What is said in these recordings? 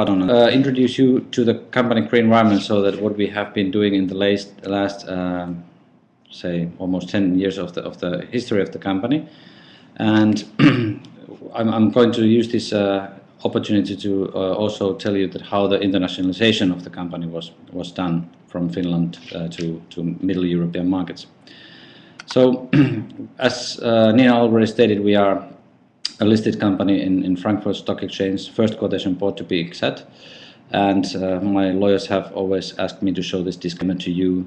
introduce you to the company Green Environment, so that what we have been doing in the last say almost 10 years of the history of the company. And I'm going to use this opportunity to also tell you that how the internationalization of the company was done from Finland to Middle European markets. So as Nina already stated, we are a listed company in Frankfurt Stock Exchange, first quotation board to be exact. And my lawyers have always asked me to show this disclaimer to you,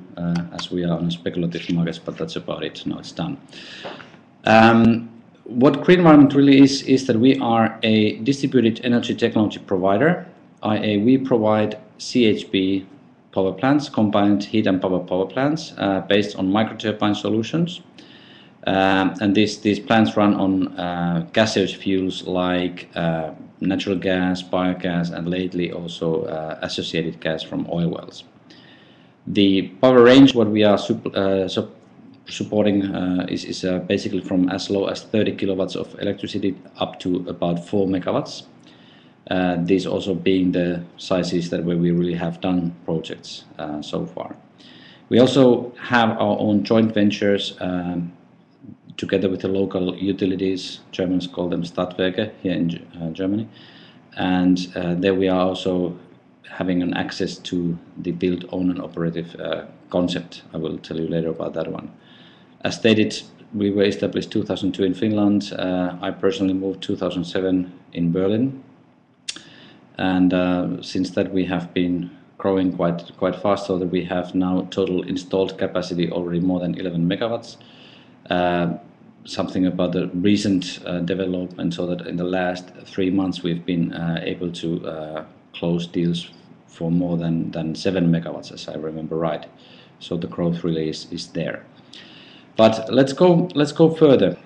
as we are on a speculative market, but that's about it. Now it's done. What Green Environment really is that we are a distributed energy technology provider, i.e. we provide CHP power plants, combined heat and power plants, based on microturbine solutions. And these plants run on gaseous fuels like natural gas, biogas, and lately also associated gas from oil wells. The power range what we are supporting is basically from as low as 30 kilowatts of electricity up to about 4 megawatts. These also being the sizes that where we really have done projects so far. We also have our own joint ventures together with the local utilities. Germans call them Stadtwerke here in Germany, and there we are also having an access to the build, own and operative concept. I will tell you later about that one. As stated, we were established 2002 in Finland. I personally moved 2007 in Berlin, and since that we have been growing quite fast, so that we have now total installed capacity already more than 11 megawatts. Something about the recent development, so that in the last 3 months we've been able to close deals for more than 7 megawatts, as I remember right. So the growth really is there. But let's go further.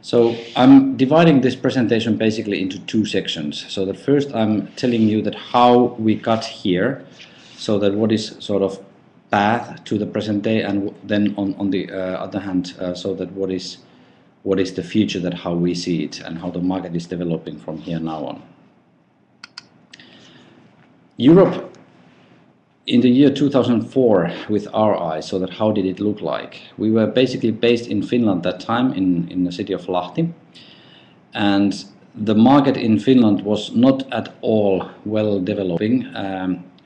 So I'm dividing this presentation basically into 2 sections. So the first I'm telling you that how we got here, so that what is sort of path to the present day, and then on the other hand, so that what is the future, that how we see it and how the market is developing from here now on. Europe in the year 2004 with our eyes, so that how did it look like? We were basically based in Finland that time in the city of Lahti, and the market in Finland was not at all well developing,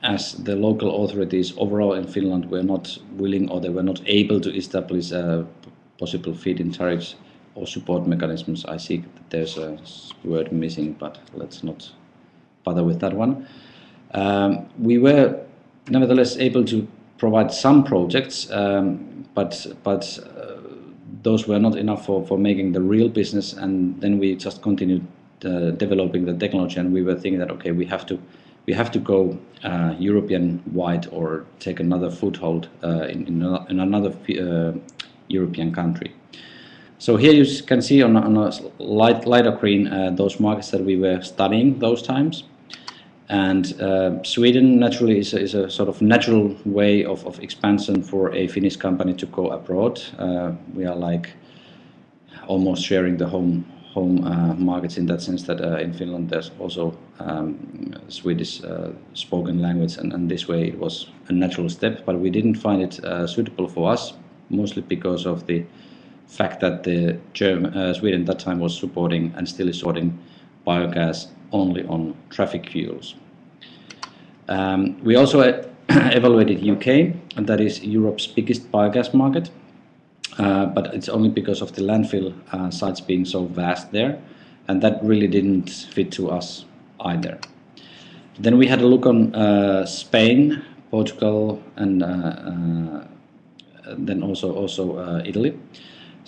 as the local authorities overall in Finland were not willing, or they were not able to establish possible feed-in tariffs or support mechanisms. I see that there's a word missing, but let's not bother with that one. We were nevertheless able to provide some projects, but those were not enough for making the real business, and then we just continued developing the technology, and we were thinking that okay, we have to go European wide or take another foothold in another European country. So here you can see on a lighter green those markets that we were studying those times. And Sweden naturally is a sort of natural way of expansion for a Finnish company to go abroad. We are like almost sharing the home markets in that sense, that in Finland there's also Swedish spoken language, and this way it was a natural step, but we didn't find it suitable for us, mostly because of the fact that the Sweden at that time was supporting and still is supporting biogas only on traffic fuels. We also evaluated UK, and that is Europe's biggest biogas market. But it's only because of the landfill sites being so vast there, and that really didn't fit to us either. Then we had a look on Spain, Portugal, and then also Italy.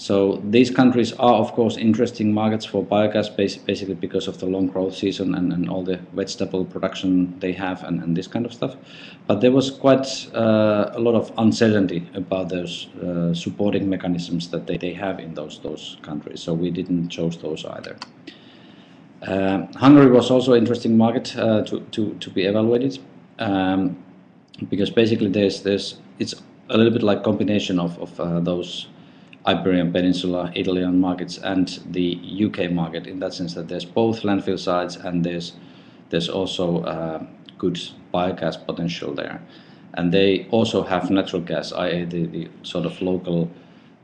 So these countries are of course interesting markets for biogas, basically because of the long growth season and all the vegetable production they have and this kind of stuff. But there was quite a lot of uncertainty about those supporting mechanisms that they have in those countries. So we didn't choose those either. Hungary was also an interesting market to be evaluated, because basically it's a little bit like combination of those Iberian Peninsula, Italian markets, and the UK market, in that sense that there's both landfill sites and there's also good biogas potential there. And they also have natural gas, i.e. the sort of local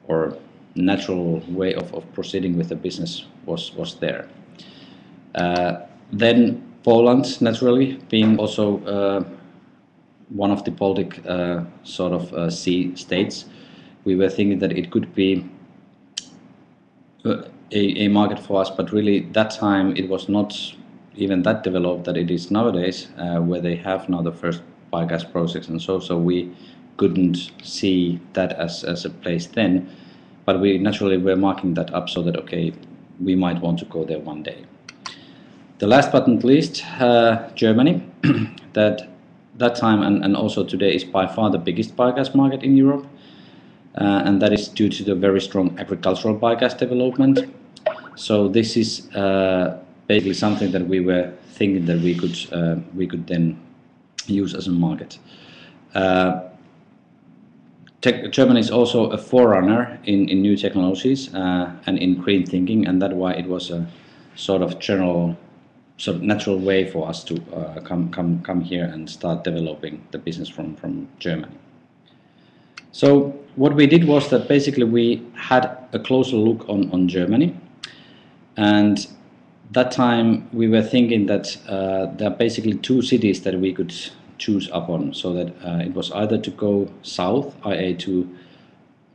or natural way of proceeding with the business was there. Then Poland, naturally, being also one of the Baltic sort of sea states, we were thinking that it could be a market for us, but really that time it was not even that developed that it is nowadays, where they have now the first biogas projects and so we couldn't see that as a place then, but we naturally were marking that up so that okay, we might want to go there one day. The last but not least, Germany, that time and also today is by far the biggest biogas market in Europe, and that is due to the very strong agricultural biogas development. So this is basically something that we were thinking that we could then use as a market. Germany is also a forerunner in new technologies and in green thinking, and that's why it was a sort of natural way for us to come here and start developing the business from Germany. So what we did was that basically we had a closer look on Germany, and that time we were thinking that there are basically two cities that we could choose upon, so that it was either to go south, i.e. to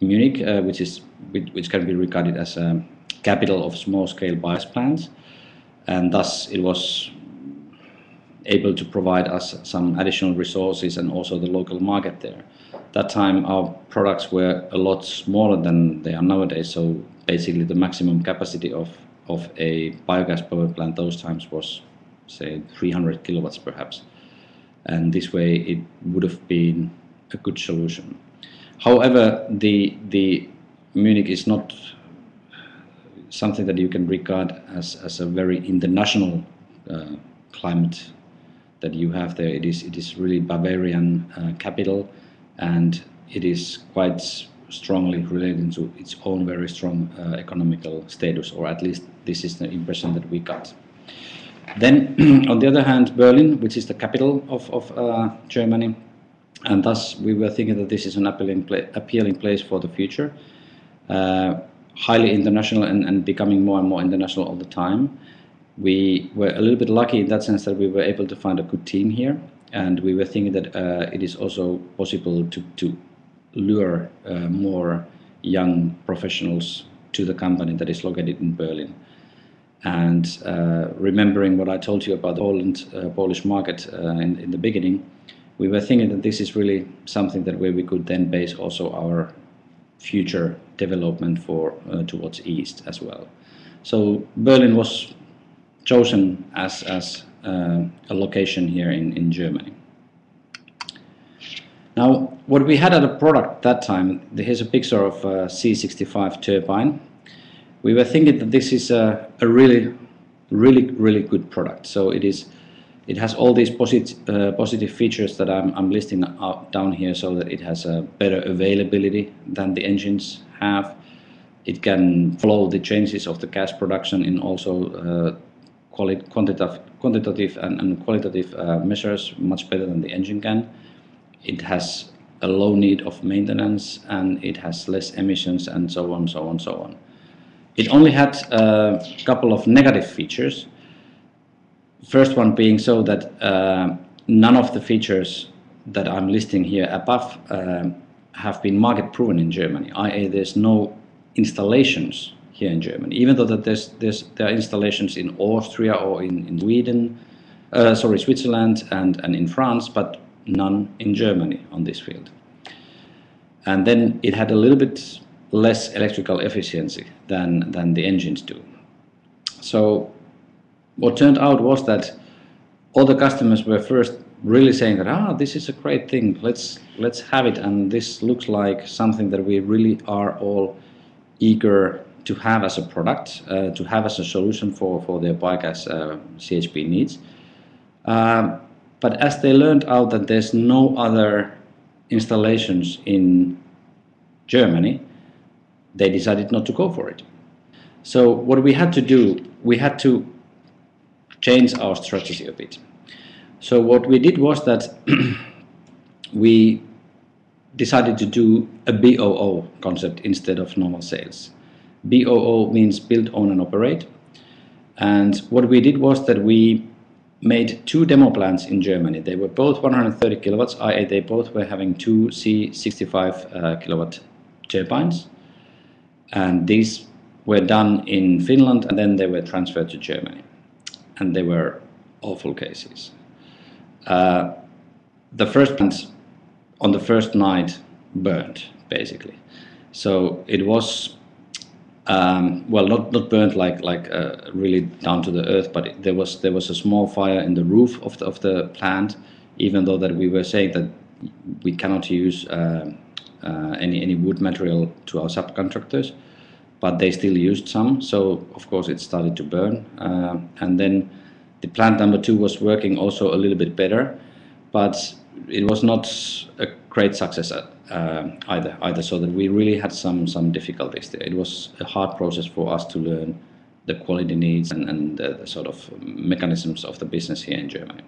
Munich, which can be regarded as a capital of small-scale biogas plants, and thus it was able to provide us some additional resources and also the local market there. That time our products were a lot smaller than they are nowadays, so basically the maximum capacity of a biogas power plant those times was, say, 300 kilowatts perhaps, and this way it would have been a good solution. However, the Munich is not something that you can regard as a very international climate that you have there. It is really Bavarian capital, and it is quite strongly related to its own very strong economical status, or at least this is the impression that we got. Then on the other hand, Berlin, which is the capital of Germany, and thus we were thinking that this is an appealing place for the future, highly international and becoming more and more international all the time. We were a little bit lucky in that sense that we were able to find a good team here, and we were thinking that it is also possible to lure more young professionals to the company that is located in Berlin. And remembering what I told you about the Polish market in the beginning, we were thinking that this is really something that where we could then base also our future development for towards east as well. So Berlin was chosen as a location here in Germany. Now, what we had at a product that time, here's a picture of a C65 turbine. We were thinking that this is a really good product. So it has all these positive features that I'm listing out down here, so that it has a better availability than the engines have. It can follow the changes of the gas production in also quantitative and qualitative measures much better than the engine can. It has a low need of maintenance, and it has less emissions, and so on, so on, so on. It only had a couple of negative features. First one being so that none of the features that I'm listing here above have been market proven in Germany, i.e. there's no installations here in Germany, even though that there are installations in Austria or in Switzerland and in France, but none in Germany on this field. And then it had a little bit less electrical efficiency than the engines do. So what turned out was that all the customers were first really saying that this is a great thing, let's have it, and this looks like something that we really are all eager to have as a product, to have as a solution for their biogas CHP needs. But as they learned out that there's no other installations in Germany, they decided not to go for it. So what we had to do, we had to change our strategy a bit. So what we did was that we decided to do a BOO concept instead of normal sales. BOO means build, own and operate. And what we did was that we made 2 demo plants in Germany. They were both 130 kilowatts, i.e. they both were having 2 C65 kilowatt turbines. And these were done in Finland and then they were transferred to Germany. And they were awful cases. The first plant on the first night burned, basically. So it was well, not burnt like really down to the earth, but there was a small fire in the roof of the plant. Even though that we were saying that we cannot use any wood material to our subcontractors, but they still used some. So of course it started to burn, and then the plant number 2 was working also a little bit better, but it was not a great success either. So that we really had some difficulties there. It was a hard process for us to learn the quality needs and the sort of mechanisms of the business here in Germany.